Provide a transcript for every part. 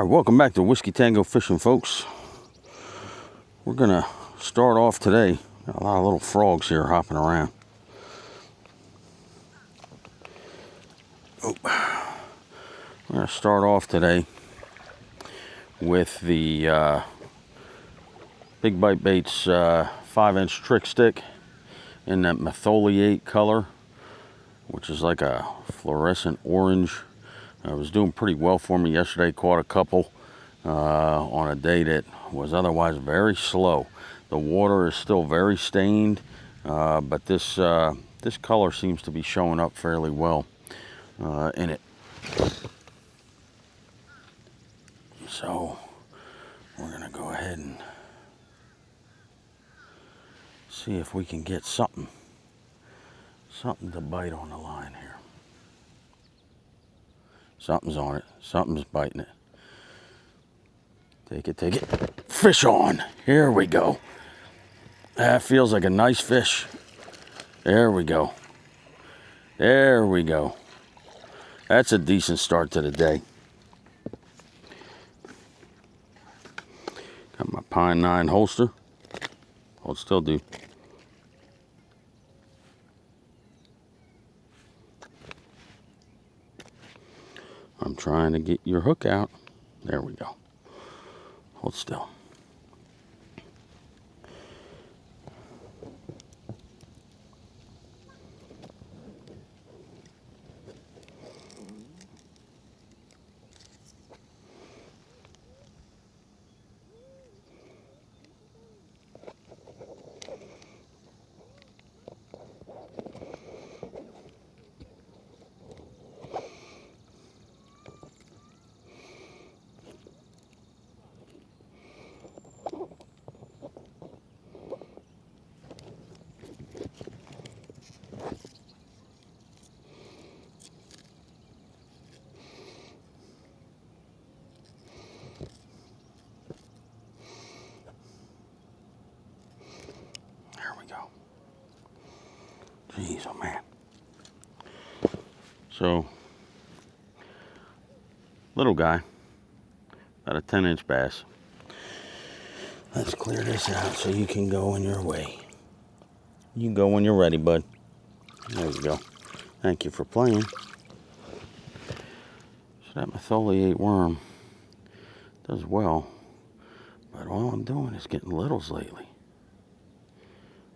Welcome back to Whiskey Tango Fishing, folks. We're gonna start off today. Got a lot of little frogs here hopping around. We're gonna start off today with the Big Bite Baits 5-inch trick stick in that metholiate color, which is like a fluorescent orange. It was doing pretty well for me yesterday. Caught a couple on a day that was otherwise very slow. The water is still very stained, but this color seems to be showing up fairly well in it. So we're gonna go ahead and see if we can get something to bite on the line here. Something's on it. Something's biting it. Take it, take it. Fish on. Here we go. That feels like a nice fish. There we go. There we go. That's a decent start to the day. Got my Pine 9 holster. Hold still, dude. I'm trying to get your hook out. There we go. Hold still. Jeez, oh man. So, little guy, about a 10-inch bass. Let's clear this out so you can go on your way. You go when you're ready, bud. There you go. Thank you for playing. So that metholiate worm does well, but all I'm doing is getting littles lately.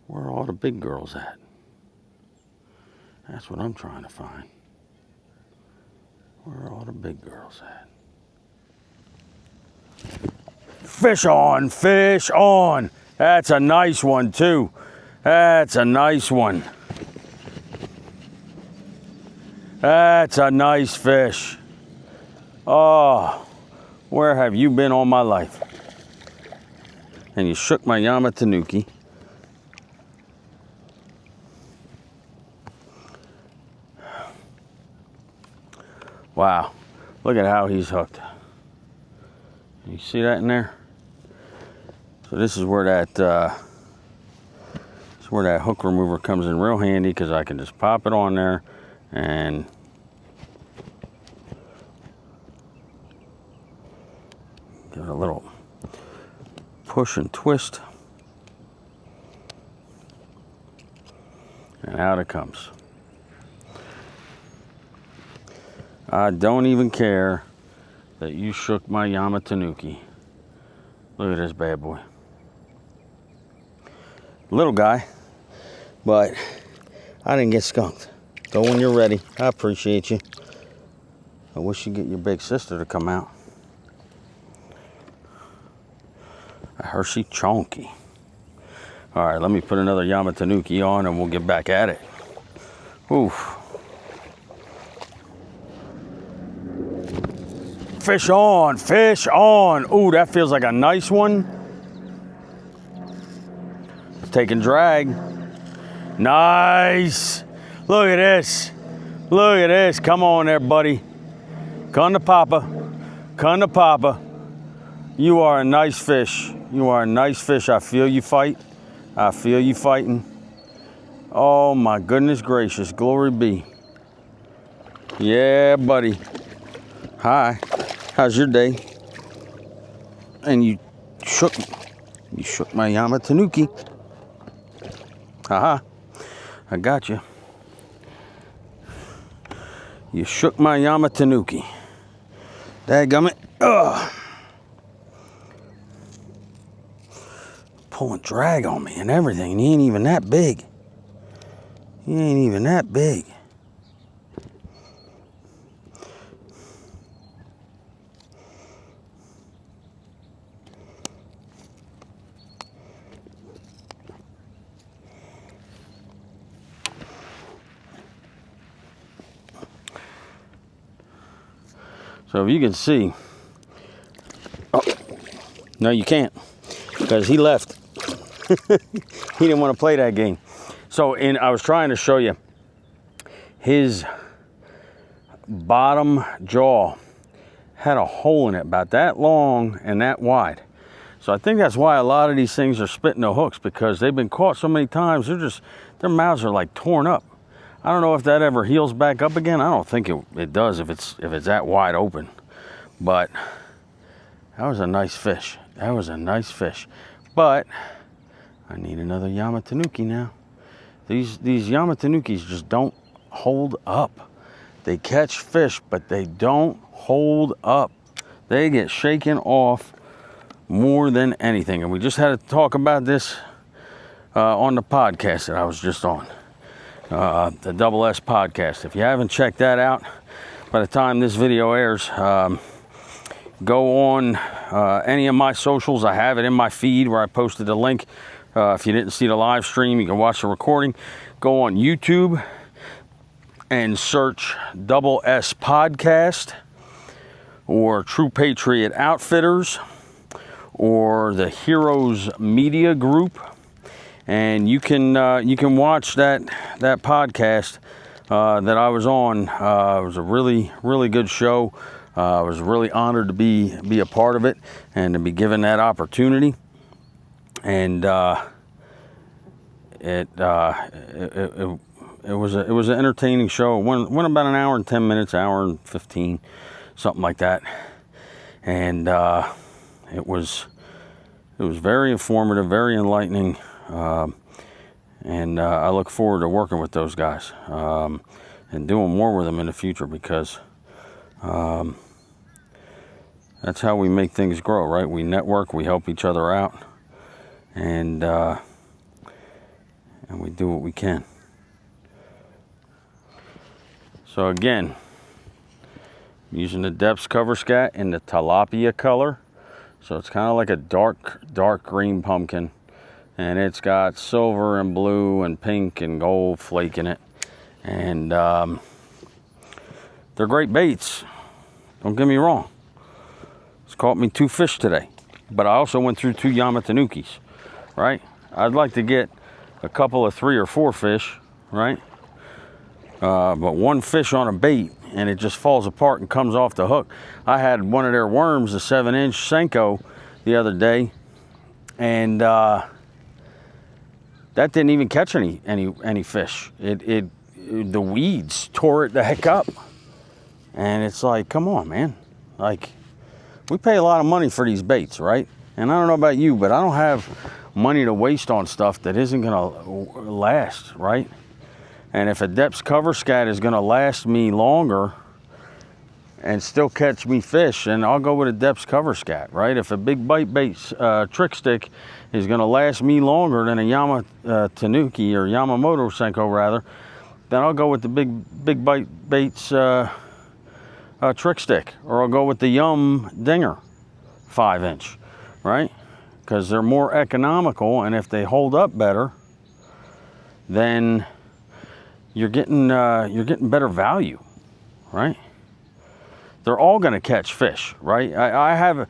Where are all the big girls at? That's what I'm trying to find. Where are all the big girls at? Fish on, fish on. That's a nice one too. That's a nice one. That's a nice fish. Oh, where have you been all my life? And you shook my Yamatanuki. Wow, look at how he's hooked. You see that in there? So this is where that hook remover comes in real handy, because I can just pop it on there and give it a little push and twist, and out it comes. I don't even care that you shook my Yamatanuki. Look at this bad boy. Little guy, but I didn't get skunked. Go when you're ready. I appreciate you. I wish you'd get your big sister to come out. A Hershey Chonky. All right, let me put another Yamatanuki on and we'll get back at it. Oof. Fish on, fish on. Ooh, that feels like a nice one. It's taking drag. Nice. Look at this. Look at this. Come on there, buddy. Come to Papa. Come to Papa. You are a nice fish. You are a nice fish. I feel you fight. I feel you fighting. Oh my goodness gracious. Glory be. Yeah, buddy. Hi. How's your day? and you shook my Yama Tanuki. Haha, I got you. You shook my Yama Tanuki. Dadgummit. Ugh. Pulling drag on me and everything, and he ain't even that big. He ain't even that big. So if you can see, oh, no you can't, because he left. He didn't want to play that game. So I was trying to show you, his bottom jaw had a hole in it about that long and that wide. So I think that's why a lot of these things are spitting the hooks, because they've been caught so many times, their mouths are like torn up. I don't know if that ever heals back up again. I don't think it does if it's that wide open. But that was a nice fish. That was a nice fish. But I need another Yama Tanuki now. These Yama Tanukis just don't hold up. They catch fish, but they don't hold up. They get shaken off more than anything. And we just had to talk about this on the podcast that I was just on. The Double S podcast. If you haven't checked that out, by the time this video airs, go on any of my socials. I have it in my feed where I posted the link. If you didn't see the live stream, you can watch the recording. Go on YouTube and search Double S Podcast or True Patriot Outfitters or the Heroes Media Group. And you can watch that podcast that I was on. It was a really, really good show. I was really honored to be a part of it and to be given that opportunity. And it was an entertaining show. It went about an hour and 10 minutes, hour and 15, something like that. And it was very informative, very enlightening. And I look forward to working with those guys and doing more with them in the future, because that's how we make things grow, right? We network, we help each other out, and we do what we can. So again, I'm using the depths cover scat in the tilapia color. So it's kind of like a dark green pumpkin. And it's got silver and blue and pink and gold flake in it. And they're great baits. Don't get me wrong. It's caught me 2 fish today. But I also went through 2 Yama Tanukis, right? I'd like to get a couple of 3 or 4 fish, right? But 1 fish on a bait and it just falls apart and comes off the hook. I had one of their worms, a 7-inch Senko, the other day. And that didn't even catch any fish. The weeds tore it the heck up. And it's like, come on, man. Like, we pay a lot of money for these baits, right? And I don't know about you, but I don't have money to waste on stuff that isn't gonna last, right? And if a depths cover scat is gonna last me longer and still catch me fish, and I'll go with a depths cover scat, right? If a big bite baits trick stick is gonna last me longer than a Yama Tanuki or Yamamoto Senko rather, then I'll go with the big bite baits trick stick, or I'll go with the Yum Dinger 5-inch, right? Because they're more economical, and if they hold up better, then you're getting better value, right? They're all going to catch fish, right? I have,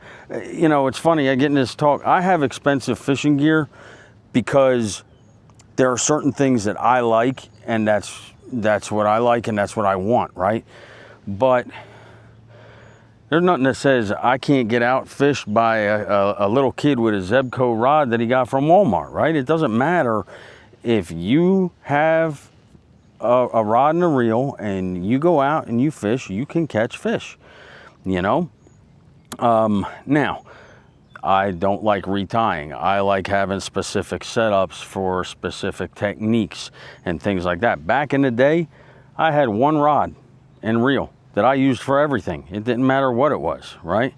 you know, it's funny, I get in this talk, I have expensive fishing gear because there are certain things that I like, and that's what I like, and that's what I want, right? But there's nothing that says I can't get outfished by a little kid with a Zebco rod that he got from Walmart, right? It doesn't matter if you have a rod and a reel and you go out and you fish, you can catch fish, you know? Now, I don't like retying. I like having specific setups for specific techniques and things like that. Back in the day, I had one rod and reel that I used for everything. It didn't matter what it was, right?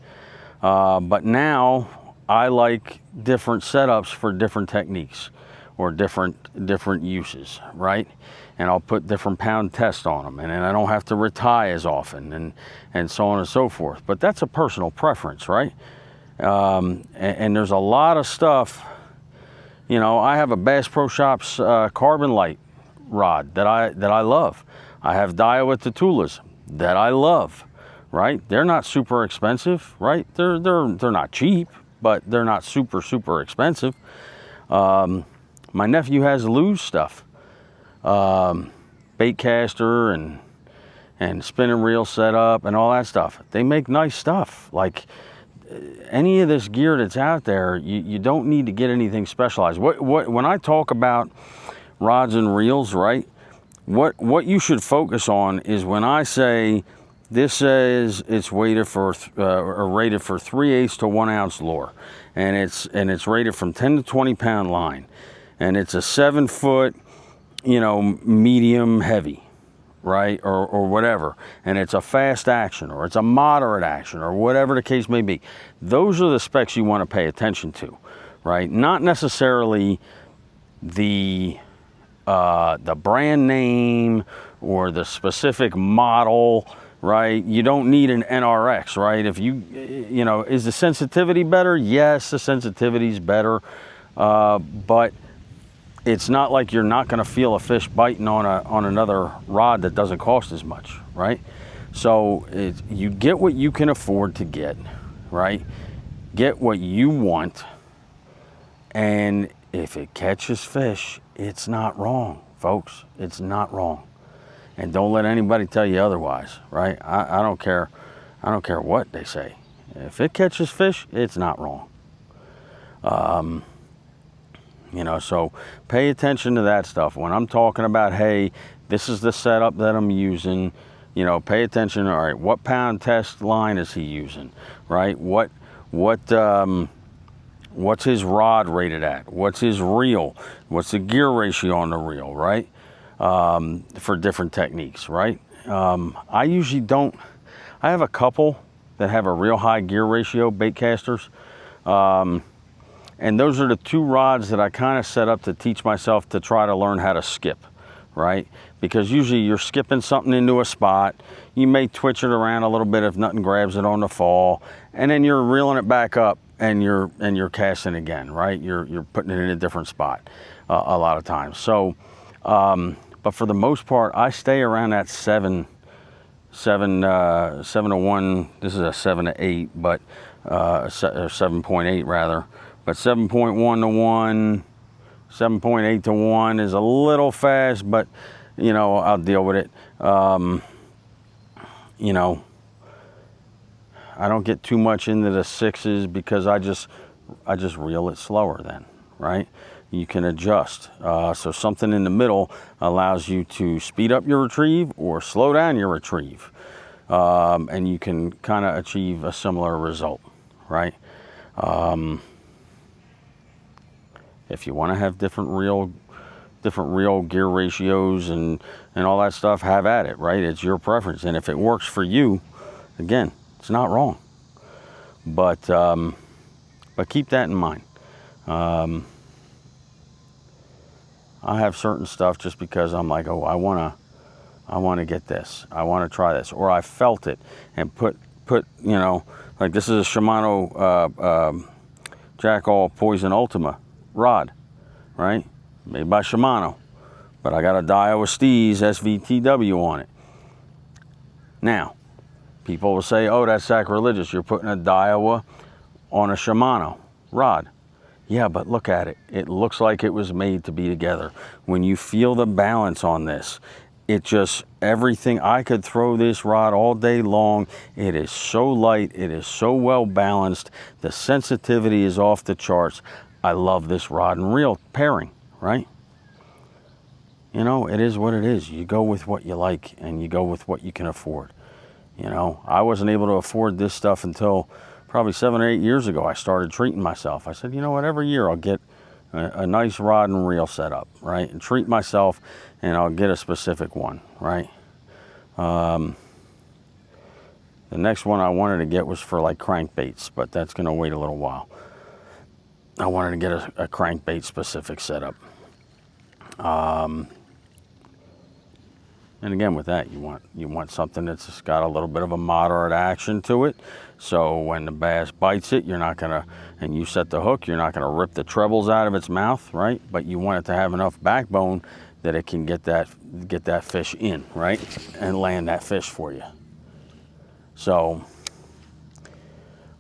But now I like different setups for different techniques or different uses, right? And I'll put different pound tests on them, and then I don't have to retie as often, and so on and so forth. But that's a personal preference, right? And there's a lot of stuff. You know, I have a Bass Pro Shops Carbon Light rod that I love. I have Daiwa Tatulas that I love, right? They're not super expensive, right? They're not cheap, but they're not super expensive. My nephew has Lou's stuff, bait caster and spinning reel setup and all that stuff. They make nice stuff. Like any of this gear that's out there, you don't need to get anything specialized. When I talk about rods and reels, right? What you should focus on is when I say this says it's weighted for or rated for 3/8 to 1 ounce lure, and it's rated from 10 to 20 pound line, and it's a 7 foot, you know, medium heavy, right, or whatever, and it's a fast action or it's a moderate action or whatever the case may be. Those are the specs you want to pay attention to, right? Not necessarily the brand name or the specific model, right? You don't need an NRX, right? If you know, is the sensitivity better? Yes, the sensitivity is better, but it's not like you're not going to feel a fish biting on another rod that doesn't cost as much, right? So you get what you can afford to get, right? Get what you want, and if it catches fish, it's not wrong, folks. It's not wrong. And don't let anybody tell you otherwise, right? I don't care. I don't care what they say. If it catches fish, it's not wrong. You know, so pay attention to that stuff. When I'm talking about, hey, this is the setup that I'm using, you know, pay attention. All right, what pound test line is he using, right? What's his rod rated at? What's his reel? What's the gear ratio on the reel, right? For different techniques, right? I usually don't. I have a couple that have a real high gear ratio bait casters. And those are the two rods that I kind of set up to teach myself to try to learn how to skip, right? Because usually you're skipping something into a spot. You may twitch it around a little bit if nothing grabs it on the fall, and then you're reeling it back up and you're casting again, right? You're putting it in a different spot a lot of times. So, but for the most part, I stay around that 7 to 1. This is a 7 to 8, but 7.8 rather. But 7.1 to 1, 7.8 to 1 is a little fast, but you know, I'll deal with it. You know, I don't get too much into the 6s because I just reel it slower then, right? You can adjust. So something in the middle allows you to speed up your retrieve or slow down your retrieve. And you can kind of achieve a similar result, right? If you want to have different reel gear ratios and all that stuff, have at it, right? It's your preference. And if it works for you, again, it's not wrong. But keep that in mind. I have certain stuff just because I'm like, oh, I want to get this. I want to try this. Or I felt it and put, you know, like this is a Shimano Jackall Poison Ultima rod, right? Made by Shimano. But I got a Daiwa Steez SVTW on it. Now, people will say, oh, that's sacrilegious. You're putting a Daiwa on a Shimano rod. Yeah, but look at it. It looks like it was made to be together. When you feel the balance on this, it just, everything, I could throw this rod all day long. It is so light. It is so well balanced. The sensitivity is off the charts. I love this rod and reel pairing, right? You know, it is what it is. You go with what you like and you go with what you can afford. You know, I wasn't able to afford this stuff until probably 7 or 8 years ago, I started treating myself. I said, you know what, every year I'll get a nice rod and reel set up, right? And treat myself, and I'll get a specific one, right? The next one I wanted to get was for like crankbaits, but that's going to wait a little while. I wanted to get a crankbait specific setup. And again, with that, you want something that's got a little bit of a moderate action to it. So when the bass bites it, you're not gonna, and you set the hook, you're not gonna rip the trebles out of its mouth, right? But you want it to have enough backbone that it can get that fish in, right? And land that fish for you. So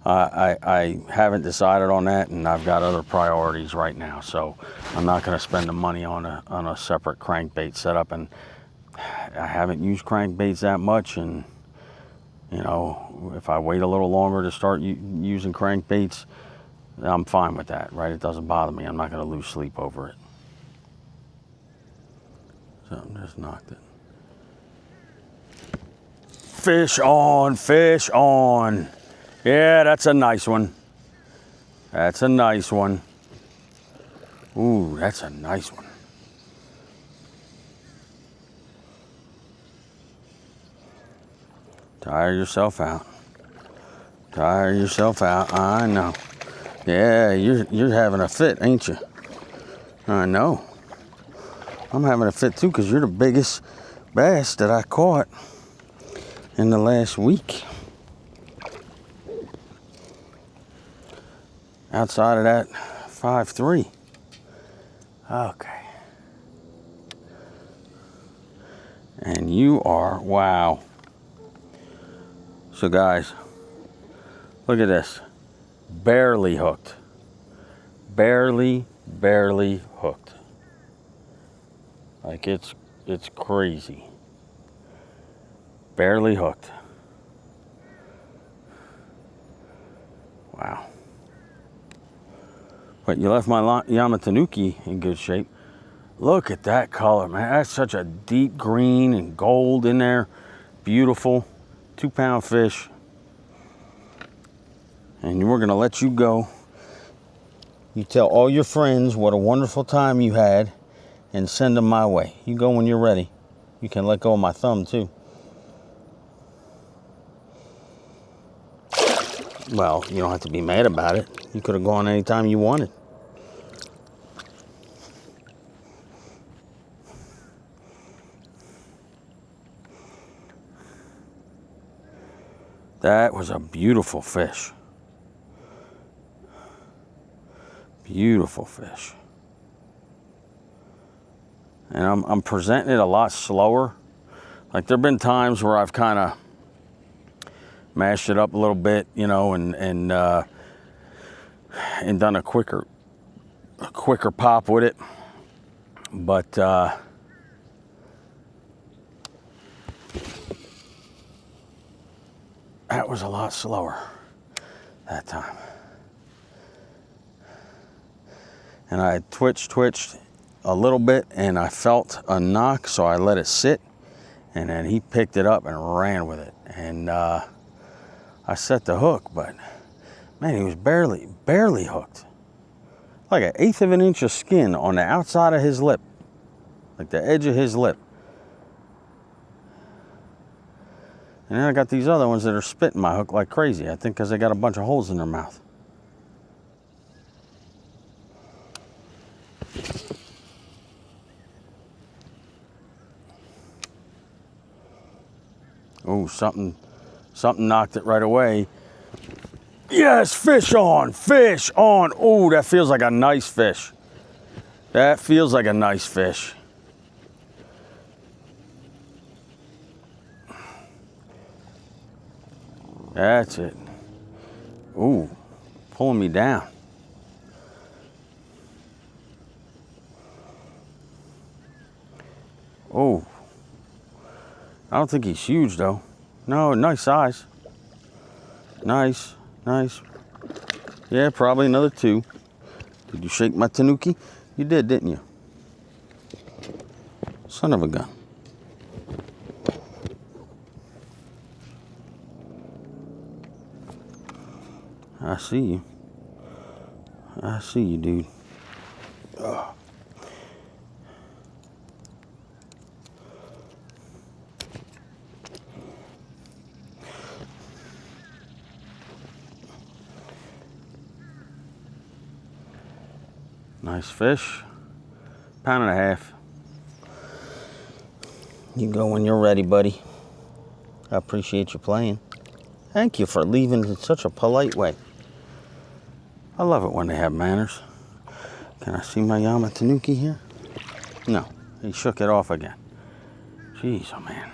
I haven't decided on that, and I've got other priorities right now. So I'm not gonna spend the money on a separate crankbait setup. And I haven't used crankbaits that much, and you know, if I wait a little longer to start using crankbaits, I'm fine with that, right? It doesn't bother me. I'm not going to lose sleep over it. Something just knocked it. Fish on, fish on. Yeah, that's a nice one. That's a nice one. Ooh, that's a nice one. Tire yourself out. Tire yourself out. I know. Yeah, you're having a fit, ain't you? I know. I'm having a fit too, because you're the biggest bass that I caught in the last week. Outside of that 5.3. Okay. And you are, wow. So guys, look at this. Barely hooked. Barely hooked. Like it's crazy. Barely hooked. Wow. But you left my Yamatanuki in good shape. Look at that color, man. That's such a deep green and gold in there. Beautiful. 2-pound fish. And we're gonna let you go. You tell all your friends what a wonderful time you had and send them my way. You go when you're ready. You can let go of my thumb too. Well, you don't have to be mad about it. You could have gone anytime you wanted. That was a beautiful fish. Beautiful fish. And I'm presenting it a lot slower. Like there've been times where I've kind of mashed it up a little bit, you know, and done a quicker pop with it. But that was a lot slower that time. And I twitched a little bit, and I felt a knock, so I let it sit, and then he picked it up and ran with it. And I set the hook, but man, he was barely hooked. Like 1/8 of an inch of skin on the outside of his lip, like the edge of his lip. And then I got these other ones that are spitting my hook like crazy. I think because they got a bunch of holes in their mouth. Oh, something knocked it right away. Yes, fish on, fish on. Oh, that feels like a nice fish. That feels like a nice fish. That's it. Ooh, pulling me down. Oh, I don't think he's huge though. No, nice size. Nice. Yeah, probably another 2. Did you shake my tanuki? You did, didn't you? Son of a gun. I see you. I see you, dude. Ugh. Nice fish. Pound and a half. You go when you're ready, buddy. I appreciate you playing. Thank you for leaving in such a polite way. I love it when they have manners. Can I see my Yama Tanuki here? No, he shook it off again. Jeez, oh man.